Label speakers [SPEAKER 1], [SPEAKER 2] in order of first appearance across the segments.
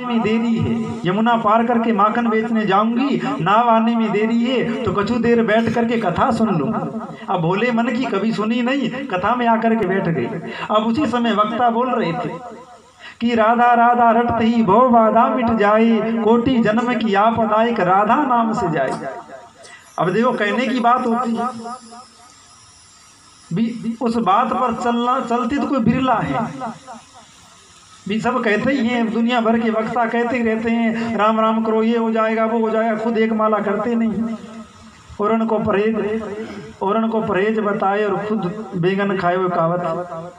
[SPEAKER 1] में देरी है, यमुना पार करके माखन बेचने जाऊंगी, नाव आने में देरी है, तो कछु देर बैठ करके कथा सुन लूं। अब भोले मन की कभी सुनी नहीं, कथा में आकर के बैठ गई। अब उसी समय वक्ता बोल रहे थे कि राधा राधा रटत ही भव बाधा मिट जाए, कोटि जन्म की आपदा एक राधा नाम से जाए। अब देखो कहने की बात होती है, उस बात पर चलना चलती तो कोई बिरला है। भी सब कहते ही हैं, दुनिया भर के वक्ता कहते ही रहते हैं राम राम करो, ये हो जाएगा वो हो जाएगा, खुद एक माला करते नहीं। और उनको परहेज बताए और खुद बेगन खाए हुए कहावत।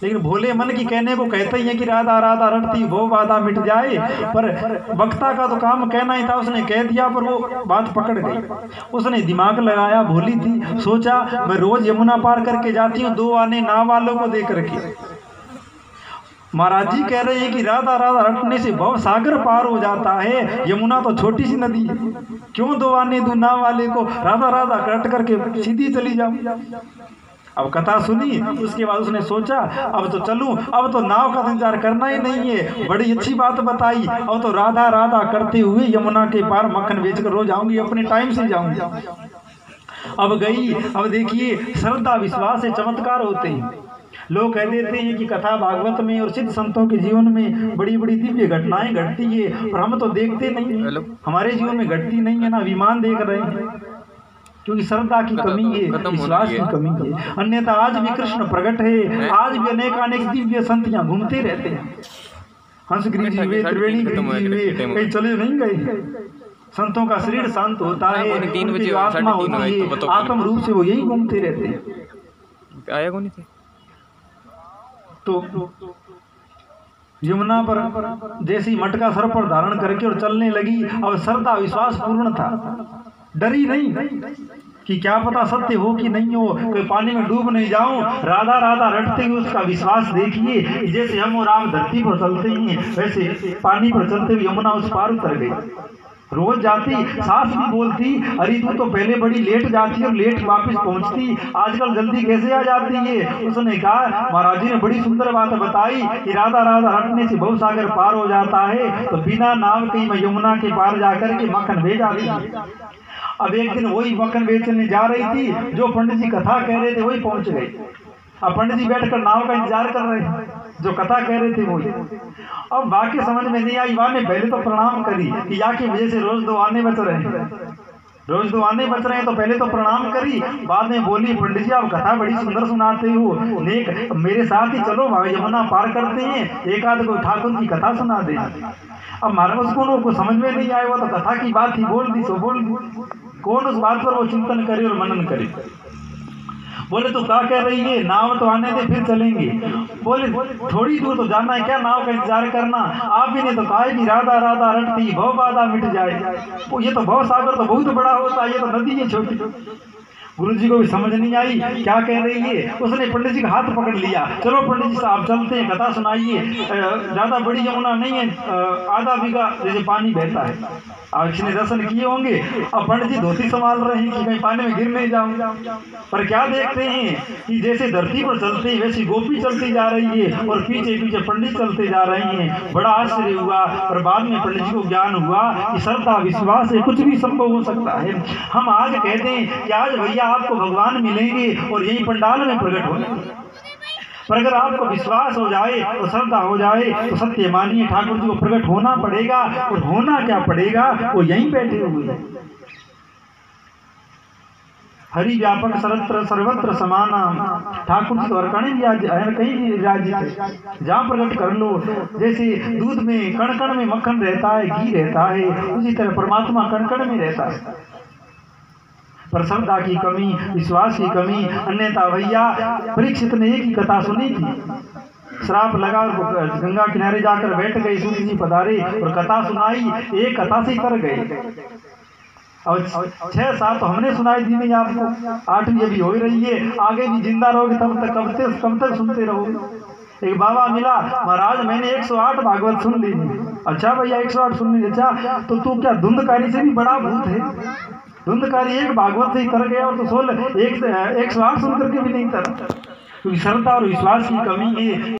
[SPEAKER 1] लेकिन भोले मन की कहने को कहते ही है कि राधा राधा रटती वो बाधा मिट जाए, पर वक्ता का तो काम कहना ही था, उसने कह दिया पर वो बात पकड़ गई। उसने दिमाग लगाया, भोली थी, सोचा मैं रोज यमुना पार करके जाती हूँ 2 आने नाव वालों को दे करके। महाराज जी कह रहे हैं कि राधा राधा रटने से भव सागर पार हो जाता है, यमुना तो छोटी सी नदी है, क्यों 2 आने दूं नाव वाले को, राधा राधा रट करके सीधी चली जाऊं। अब कथा सुनी, उसके बाद उसने सोचा अब तो चलूं, अब तो नाव का इंतजार करना ही नहीं है। बड़ी अच्छी बात बताई, अब तो राधा राधा करते हुए यमुना के पार मक्खन बेचकर रोज आऊंगी, अपने टाइम से जाऊंगी। अब गई। अब देखिए श्रद्धा विश्वास से चमत्कार होते हैं। लोग कह देते हैं कि कथा भागवत में और सिद्ध संतों के जीवन में बड़ी बड़ी दिव्य घटनाएं घटती है, पर हम तो देखते नहीं है, हमारे जीवन में घटती नहीं है ना, विमान देख रहे हैं, क्योंकि श्रद्धा की कमी है, विश्वास की कमी है। अन्यथा आज भी कृष्ण प्रकट है, आज भी अनेक दिव्य संत यहाँ घूमते रहते हैं। हंसगिरी जी वे, त्रिवेणी गिरी वे, कहीं चले नहीं गए। संतों का शरीर शांत होता है, उनकी जो आत्मा होती है आत्म रूप से वो यही घूमते रहते हैं।
[SPEAKER 2] आया कौन थे
[SPEAKER 1] तो यमुना पर जैसी मटका सर पर धारण करके और चलने लगी। अब श्रद्धा विश्वास पूर्ण था, डरी नहीं कि क्या पता सत्य हो कि नहीं हो, कोई पानी में डूब नहीं जाऊं। राधा राधा रटते हुए उसका विश्वास देखिए, जैसे हम और आप धरती पर चलते हैं वैसे पानी पर चलते हुए यमुना उस पार उतर गई। रोज जाती, सास भी बोलती अरे तू तो पहले बड़ी लेट जाती और लेट वापस पहुंचती, आजकल जल्दी कैसे आ जाती है। उसने कहा, महाराज जी ने बड़ी सुंदर बात बताई कि राधा राधा रटने से भव सागर पार हो जाता है, तो बिना नाव के मैं यमुना के पार जाकर के मक्खन भेज आती। अब एक दिन वही मक्खन बेचने जा रही थी, जो पंडित जी कथा कह रहे थे वही पहुंच गए। अब पंडित जी बैठकर नाव का इंतजार कर रहे हैं, जो कथा कह रहे थे वही। अब बाकी समझ में नहीं आई, ने पहले तो प्रणाम करी कि या की वजह से रोज 2 आने बच रहे हैं, रोज 2 आने बच रहे हैं, तो पहले तो प्रणाम करी। बाद में बोली पंडित जी आप कथा बड़ी सुंदर सुनाते हो, नेक मेरे साथ ही चलो यमुना पार करते हैं, एक आध कोई ठाकुर की कथा सुना दे। अब महाराज को समझ में नहीं आया, वो तो कथा की बात ही बोल दी, सो बोल दी। कौन उस बात पर वो चिंतन करे और मनन करे। बोले तो क्या कह रही है, नाव तो आने दे फिर चलेंगे। बोले थोड़ी दूर तो जाना है, क्या नाव का इंतजार करना। आप ही ने तो कहा कि राधा राधा रटती भव बाधा मिट जाए, ये तो भव सागर तो बहुत बड़ा होता है, ये तो नदी है छोटी। गुरु जी को भी समझ नहीं आई क्या कह रही है। उसने पंडित जी का हाथ पकड़ लिया, चलो पंडित जी साहब चलते हैं, कथा सुनाइए। ज्यादा बड़ी यमुना नहीं है, आधा बीघा जैसे पानी बहता है। आज इसने दर्शन किए होंगे। अब पंडित जी धोती संभाल रहे हैं कि कहीं पानी में गिर नहीं जाऊं, पर क्या देखते हैं कि जैसे धरती पर चलते हैं वैसी गोपी चलती जा रही है और पीछे पीछे पंडित चलते जा रहे हैं। बड़ा आश्चर्य हुआ, पर बाद में पंडित जी को ज्ञान हुआ कि श्रद्धा विश्वास से कुछ भी संभव हो सकता है। हम आज कहते हैं कि आज भैया आपको भगवान मिलेंगे और यही पंडाल में प्रकट होंगे, पर अगर आपको विश्वास हो जाए और श्रद्धा हो जाए तो सत्य मानिए ठाकुर जी को प्रकट होना पड़ेगा। और होना क्या पड़ेगा, वो यहीं बैठे हुए हैं। हरि व्यापक सर्वत्र सर्वत्र समाना, ठाकुर जी तो कहीं भी राज्य है, जहाँ प्रकट कर लो। जैसे दूध में कण कण में मक्खन रहता है, घी रहता है, उसी तरह परमात्मा कण कण में रहता है। पर श्रद्धा की कमी, विश्वास की कमी। अन्यथा भैया परीक्षित ने एक ही कथा सुनी थी, श्राप लगा और गंगा किनारे जाकर बैठ गए, सूर्य जी पधारे और कथा सुनाई, एक कथा से कर गए। और 6-7 तो हमने सुनाई दी नहीं आपको, 8वीं अभी हो ही रही है, आगे भी जिंदा रहोगे तब तक कब तक सुनते रहोगे। एक बाबा मिला, महाराज मैंने 108 भागवत सुन ली। अच्छा भैया 108 सुन ली, अच्छा तो तू क्या धुंधकारी से भी बड़ा भूत है। धुंधकारी एक भागवत से ही तर गया और तो 108 सुन करके भी नहीं तर, क्योंकि श्रद्धा और विश्वास की कमी है।